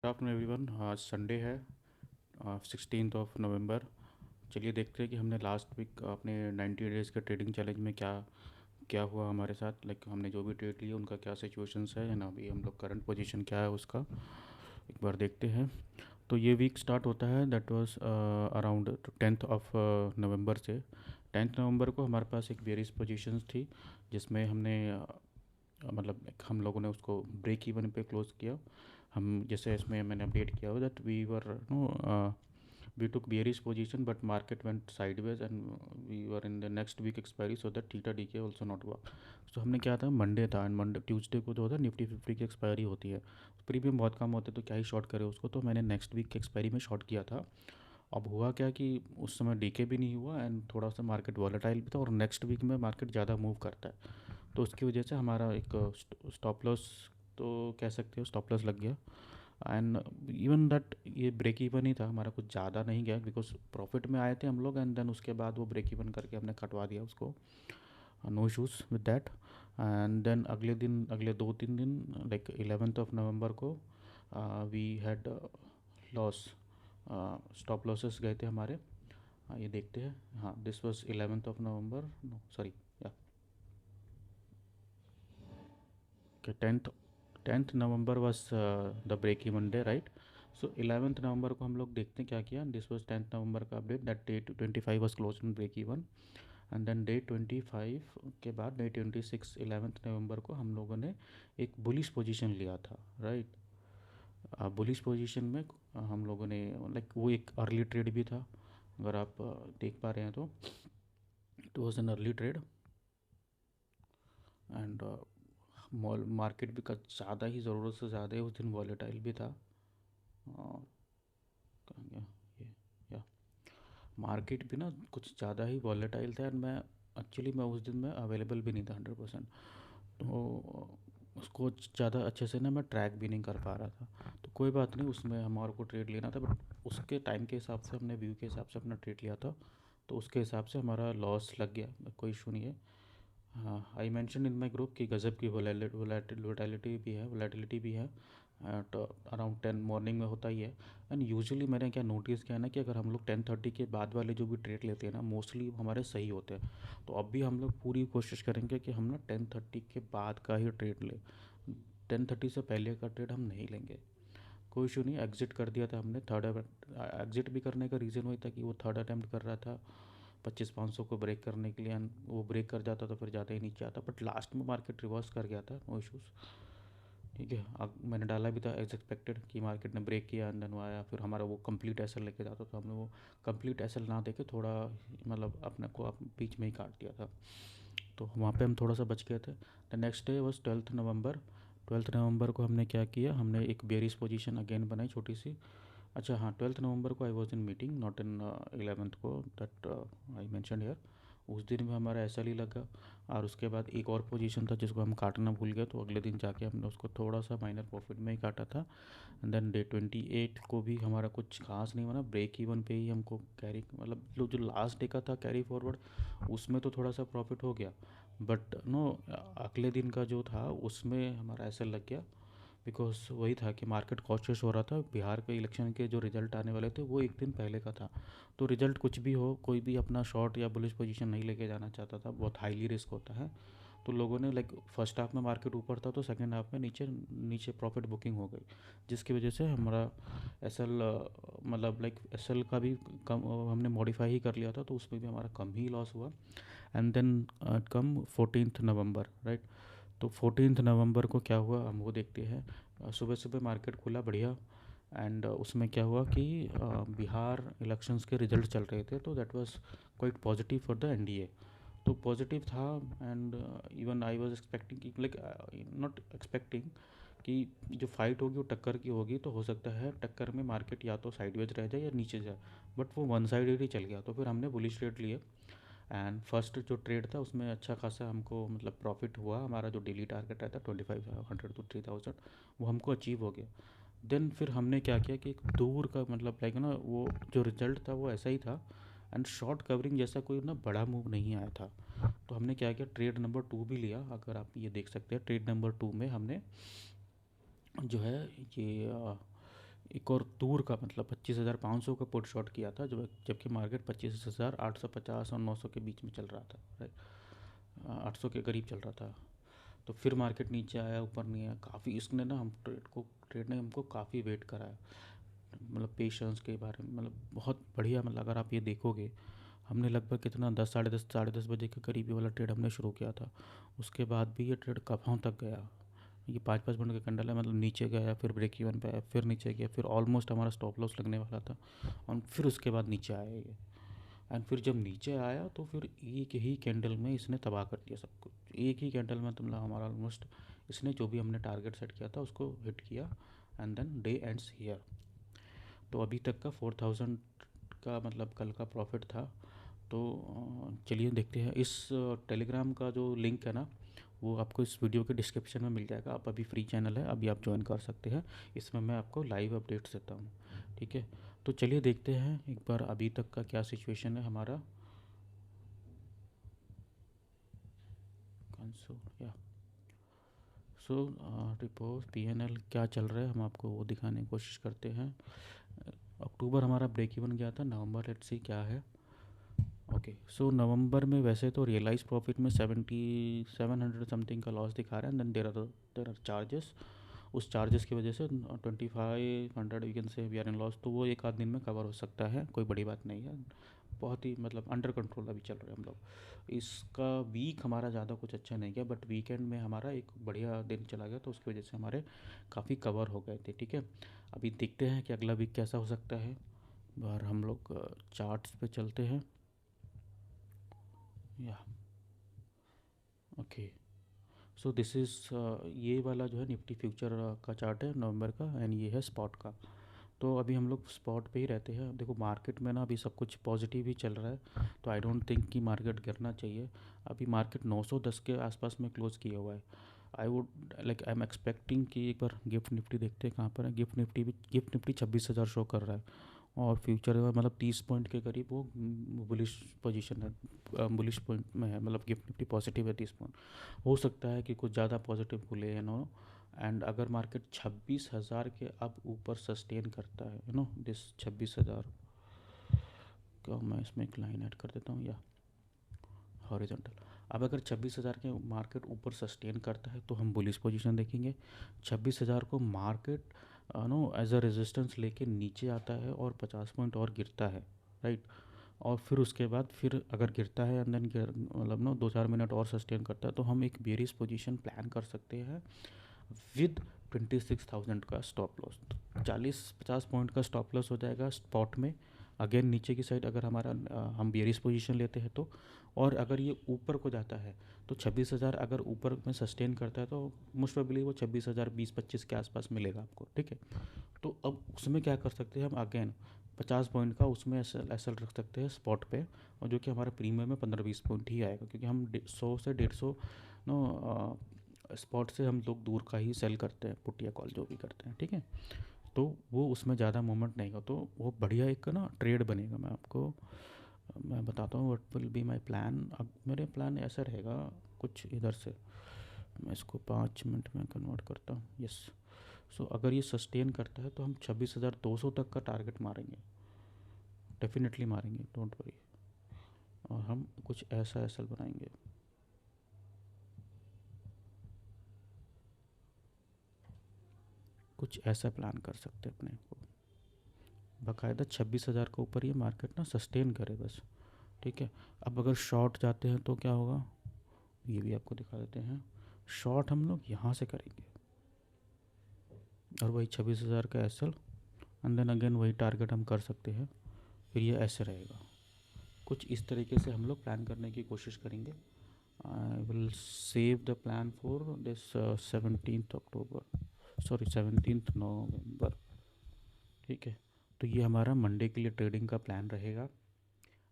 Afternoon everyone. आज Sunday है, 16 नवंबर। चलिए देखते हैं कि हमने लास्ट वीक अपने 90 डेज़ के ट्रेडिंग चैलेंज में क्या क्या हुआ हमारे साथ। हमने जो भी ट्रेड लिए उनका क्या सिचुएशंस है ना, अभी हम लोग करंट पोजीशन क्या है उसका एक बार देखते हैं। तो ये वीक स्टार्ट होता है, दैट वाज अराउंड 10 नवंबर से। 10 नवंबर को हमारे पास एक वेरियस पोजीशंस थी, जिसमें हमने हम लोगों ने उसको ब्रेक इवन पे क्लोज किया। हम जैसे इसमें मैंने अपडेट किया हुआ that we were no we took bearish position but market went sideways and we were in the next week expiry, so that theta decay also not work. So हमने क्या था, मंडे था एंड मंडे ट्यूसडे को जो होता है Nifty 50 की expiry होती है, प्रीमियम बहुत कम होते हैं तो क्या ही शॉर्ट करे उसको। तो मैंने नेक्स्ट वीक की एक्सपायरी में शॉर्ट किया था। अब हुआ क्या कि उस समय डीके भी नहीं हुआ एंड थोड़ा सा मार्केट वॉलेटाइल भी था, और नेक्स्ट वीक में मार्केट ज़्यादा मूव करता है, तो उसकी वजह से हमारा एक स्टॉप लॉस तो कह सकते हो स्टॉप लॉस लग गया। एंड इवन दैट ये ब्रेक इवन ही था हमारा, कुछ ज़्यादा नहीं गया बिकॉज प्रॉफिट में आए थे हम लोग, एंड देन उसके बाद वो ब्रेक इवन करके हमने कटवा दिया उसको। No issues with that. And then अगले दिन, अगले 2-3 दिन, लाइक 11 नवंबर को we had loss, stop losses गए थे हमारे। ये देखते हैं। हाँ, this was 11 November, no sorry, या 10th November was the break even day, right. So 11th November को हम लोग देखते हैं क्या किया। दिस वॉज 10th नवंबर का update, that day 25 was close in break even. And then day 25 के बाद डे 26 11th नवंबर को हम लोगों ने एक बुलिश पोजीशन लिया था, राइट। बुलिश पोजीशन में हम लोगों ने, लाइक वो एक अर्ली ट्रेड भी था, अगर आप देख पा रहे हैं तो it was an early trade. And mall market भी कुछ ज़्यादा ही ज़रूरत से ज़्यादा ही उस दिन वॉलेटाइल भी था। और कहाँ गया ये, या मार्केट भी ना कुछ ज़्यादा ही वॉलेटाइल था, एंड मैं उस दिन में अवेलेबल भी नहीं था 100%। तो उसको ज़्यादा अच्छे से ना मैं ट्रैक भी नहीं कर पा रहा था। तो कोई बात नहीं, उसमें हमारे को ट्रेड लेना था, बट उसके टाइम के हिसाब से हमने व्यू के हिसाब से अपना ट्रेड लिया था, तो उसके हिसाब से हमारा लॉस लग गया, कोई इशू नहीं है। हाँ, I mention in my group कि गज़ब की वोलेटिलिटी भी है। तो अराउंड 10 मॉर्निंग में होता ही है। एंड यूजुअली मैंने क्या नोटिस किया है ना कि अगर हम लोग 10:30 के बाद वाले जो भी ट्रेड लेते हैं ना, मोस्टली हमारे सही होते हैं। तो अब भी हम लोग पूरी कोशिश करेंगे कि हम ना 10:30 के बाद का ही ट्रेड लें। 10:30 से पहले का ट्रेड हम नहीं लेंगे। कोई इशू नहीं, एग्जिट कर दिया था हमने। थर्ड एग्जिट भी करने का रीज़न वही था कि वो थर्ड अटैम्प्ट कर रहा था 25-500 को ब्रेक करने के लिए, एंड वो ब्रेक कर जाता तो फिर ज़्यादा ही नीचे आता, बट लास्ट में मार्केट रिवर्स कर गया था, नो इशूज़। ठीक है, अब मैंने डाला भी था एज एक्सपेक्टेड कि मार्केट ने ब्रेक किया, एंड देन वो आया, फिर हमारा वो कंप्लीट एसएल लेके जाता, तो हमने वो कंप्लीट एसएल ना देके थोड़ा अपने को बीच में ही काट दिया था, तो वहाँ पे हम थोड़ा सा बच गए थे। The next day was 12th November. 12th नवंबर को हमने क्या किया, हमने एक बेरिश पोजीशन अगेन बनाई छोटी सी। अच्छा हाँ, 12th नवंबर को I was in meeting, not in 11th को, दैट आई मैंशन हियर। उस दिन भी हमारा ऐसा ही लगा, और उसके बाद एक और पोजीशन था जिसको हम काटना भूल गए, तो अगले दिन जाके हमने उसको थोड़ा सा माइनर प्रॉफिट में ही काटा था। एंड देन डे 28 को भी हमारा कुछ खास नहीं बना, ब्रेक इवन पे ही हमको कैरी, जो लास्ट डे का था कैरी फॉरवर्ड, उसमें तो थोड़ा सा प्रॉफिट हो गया, बट नो अगले दिन का जो था उसमें हमारा ऐसा लग गया, बिकॉज वही था कि मार्केट कॉशियस हो रहा था। बिहार के इलेक्शन के जो रिजल्ट आने वाले थे वो एक दिन पहले का था, तो रिजल्ट कुछ भी हो, कोई भी अपना शॉर्ट या बुलिश पोजीशन नहीं लेके जाना चाहता था, बहुत हाईली रिस्क होता है। तो लोगों ने, लाइक फर्स्ट हाफ में मार्केट ऊपर था तो सेकंड हाफ में नीचे नीचे प्रॉफिट बुकिंग हो गई, जिसकी वजह से हमारा S L, like S L का भी कम हमने मॉडिफाई ही कर लिया था, तो उसमें भी हमारा कम ही लॉस हुआ। And then come 14th November, right. तो 14th नवंबर को क्या हुआ हम वो देखते हैं। सुबह सुबह मार्केट खुला बढ़िया, एंड उसमें क्या हुआ कि बिहार इलेक्शंस के रिजल्ट चल रहे थे, तो that was quite positive for the NDA. तो पॉजिटिव था, and even I was expecting कि, लाइक नॉट एक्सपेक्टिंग कि जो फाइट होगी वो टक्कर की होगी, तो हो सकता है टक्कर में मार्केट या तो साइडवेज रह जाए या नीचे जाए, बट वो वन साइडेड ही चल गया, तो फिर हमने बुलिश ट्रेड लिए। एंड फर्स्ट जो ट्रेड था उसमें अच्छा खासा हमको प्रॉफिट हुआ, हमारा जो डेली टारगेट रहता 2500 to 3000, वो हमको अचीव हो गया। देन फिर हमने क्या किया कि एक दूर का, लाइक ना, वो जो रिजल्ट था वो ऐसा ही था, एंड शॉर्ट कवरिंग जैसा कोई ना बड़ा मूव नहीं आया था। तो हमने क्या किया, ट्रेड नंबर 2 भी लिया, अगर आप ये देख सकते हैं ट्रेड नंबर 2 में हमने जो है ये एक और दूर का मतलब 25,500 का पुट शॉट किया था, जबकि मार्केट 25,850 और 900 के बीच में चल रहा था, राइट, 800 के करीब चल रहा था। तो फिर मार्केट नीचे आया, ऊपर नहीं आया काफ़ी, इसने ना हम ट्रेड ने हमको काफ़ी वेट कराया, मतलब पेशेंस के बारे में, मतलब बहुत बढ़िया। मतलब अगर आप ये देखोगे, हमने लगभग कितना 10 साढ़े दस बजे के करीब ये वाला ट्रेड हमने शुरू किया था। उसके बाद भी ये ट्रेड कहाँ तक गया, ये 5-5 मिनट का कैंडल है, मतलब नीचे गया, फिर ब्रेक इवन पे आया, फिर नीचे गया, फिर ऑलमोस्ट हमारा स्टॉप लॉस लगने वाला था, और फिर उसके बाद नीचे आया ये। एंड फिर जब नीचे आया तो फिर एक ही कैंडल में इसने तबाह कर दिया सब कुछ, एक ही कैंडल में, मतलब हमारा ऑलमोस्ट इसने जो भी हमने टारगेट सेट किया था उसको हिट किया। And then day ends here. तो अभी तक का 4,000 का मतलब कल का प्रॉफिट था। तो चलिए देखते हैं। इस टेलीग्राम का जो लिंक है ना, वो आपको इस वीडियो के डिस्क्रिप्शन में मिल जाएगा। आप अभी फ्री चैनल है, अभी आप ज्वाइन कर सकते हैं। इसमें मैं आपको लाइव अपडेट्स देता हूँ, ठीक है। तो चलिए देखते हैं एक बार अभी तक का क्या सिचुएशन है हमारा। कंसोल या सो रिपोर्ट पीएनएल क्या चल रहा है, हम आपको वो दिखाने की कोशिश करते हैं। अक्टूबर हमारा ब्रेक इवन गया था, नवंबर लेट्स सी क्या है। ओके, सो नवंबर में वैसे तो रियलाइज प्रॉफिट में 700 समथिंग का लॉस दिखा रहा है। देन देर आर चार्जेस, उस चार्जेस की वजह से 2,500 we can say we are in loss. तो वो एक आध दिन में कवर हो सकता है, कोई बड़ी बात नहीं है, बहुत ही मतलब अंडर कंट्रोल अभी चल रहे हैं हम लोग। इसका वीक हमारा ज़्यादा कुछ अच्छा नहीं गया, बट वीकेंड में हमारा एक बढ़िया दिन चला गया, तो उसकी वजह से हमारे काफ़ी कवर हो गए थे, ठीक है। अभी देखते हैं कि अगला वीक कैसा हो सकता है। बाहर हम लोग चार्ट्स पे चलते हैं या ओके। सो दिस इज़ ये वाला जो है निफ्टी फ्यूचर का चार्ट है नवंबर का, एंड ये है स्पॉट का। तो अभी हम लोग स्पॉट पे ही रहते हैं। देखो मार्केट में ना अभी सब कुछ पॉजिटिव ही चल रहा है, तो आई डोंट थिंक कि मार्केट गिरना चाहिए। अभी मार्केट 910 के आसपास में क्लोज़ किया हुआ है। आई एम एक्सपेक्टिंग कि एक बार गिफ्ट निफ्टी देखते हैं कहाँ पर है। गिफ्ट निफ्टी 26,000 शो कर रहा है, और फ्यूचर में मतलब 30 पॉइंट के करीब वो बुलिश पोजीशन है, बुलिश पॉइंट में है, मतलब गिफ्ट निफ्टी पॉजिटिव है 30 पॉइंट। हो सकता है कि कुछ ज़्यादा पॉजिटिव खुले, यू नो। एंड अगर मार्केट 26,000 के अब ऊपर सस्टेन करता है, यू नो दिस 26,000 का, मैं इसमें एक लाइन ऐड कर देता हूँ या हॉरिजॉन्टल। अब अगर 26,000 के मार्केट ऊपर सस्टेन करता है तो हम बुलिश पोजीशन देखेंगे। 26,000 को market no as a resistance लेके नीचे आता है और 50 पॉइंट और गिरता है, राइट। और फिर उसके बाद फिर अगर गिरता है एंड देन मतलब नो 2-4 मिनट और सस्टेन करता है, तो हम एक बेरिश पोजीशन प्लान कर सकते हैं विद 26,000 का स्टॉप लॉस। 40-50 पॉइंट का स्टॉप लॉस हो जाएगा स्पॉट में, अगेन नीचे की साइड अगर हमारा हम बेरिश पोजीशन लेते हैं तो। और अगर ये ऊपर को जाता है तो 26,000 अगर ऊपर में सस्टेन करता है तो मोस्ट प्रोबेबली वो 26,000 20-25 के आसपास मिलेगा आपको, ठीक है। तो अब उसमें क्या कर सकते हैं हम, अगेन 50 पॉइंट का उसमें एस एल रख सकते हैं स्पॉट पे, और जो कि हमारा प्रीमियम में 15-20 पॉइंट ही आएगा, क्योंकि हम 100 से 150 नो स्पॉट से हम लोग दूर का ही सेल करते हैं, पुट या कॉल जो भी करते हैं, ठीक है। तो वो उसमें ज़्यादा मूवमेंट नहीं हो, तो वो बढ़िया एक ना ट्रेड बनेगा। मैं बताता हूँ what will be my plan. अब मेरे प्लान ऐसा रहेगा कुछ इधर से, मैं इसको 5 मिनट में कन्वर्ट करता हूँ, यस। सो अगर ये सस्टेन करता है तो हम 26,200 तक का टारगेट मारेंगे, डेफिनेटली मारेंगे, डोंट वरी। और हम कुछ ऐसा एसल बनाएंगे, कुछ ऐसा प्लान कर सकते हैं अपने को। बाकायदा 26,000 के ऊपर ये मार्केट ना सस्टेन करे बस, ठीक है। अब अगर शॉर्ट जाते हैं तो क्या होगा, ये भी आपको दिखा देते हैं। शॉर्ट हम लोग यहाँ से करेंगे, और वही 26,000 का एसल, एंड देन अगेन वही टारगेट हम कर सकते हैं। फिर ये ऐसे रहेगा, कुछ इस तरीके से हम लोग प्लान करने की कोशिश करेंगे। I will save the plan for this 17 October, sorry 17 नवंबर, ठीक है। तो ये हमारा मंडे के लिए ट्रेडिंग का प्लान रहेगा।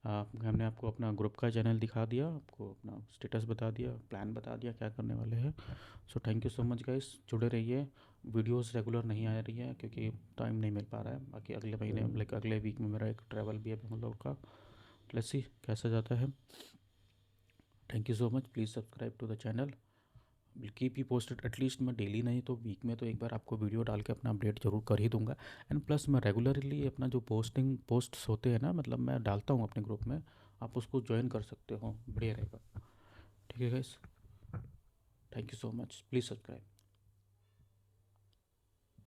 हमने आपको अपना ग्रुप का चैनल दिखा दिया, आपको अपना स्टेटस बता दिया, प्लान बता दिया क्या करने वाले हैं। So thank you so much guys, जुड़े रहिए। वीडियोस रेगुलर नहीं आ रही है क्योंकि टाइम नहीं मिल पा रहा है। बाकी अगले महीने लाइक अगले वीक में मेरा एक ट्रैवल भी है हम लोग का, लेट्स सी कैसा जाता है। Thank you so much, please subscribe to the channel. Will keep you posted. At least मैं डेली नहीं तो वीक में तो एक बार आपको वीडियो डाल के अपना अपडेट ज़रूर कर ही दूंगा। एंड प्लस मैं रेगुलरली अपना जो पोस्ट्स होते हैं ना, मतलब मैं डालता हूँ अपने ग्रुप में, आप उसको ज्वाइन कर सकते हो, बढ़िया रहेगा। ठीक है guys, thank you so much, please subscribe.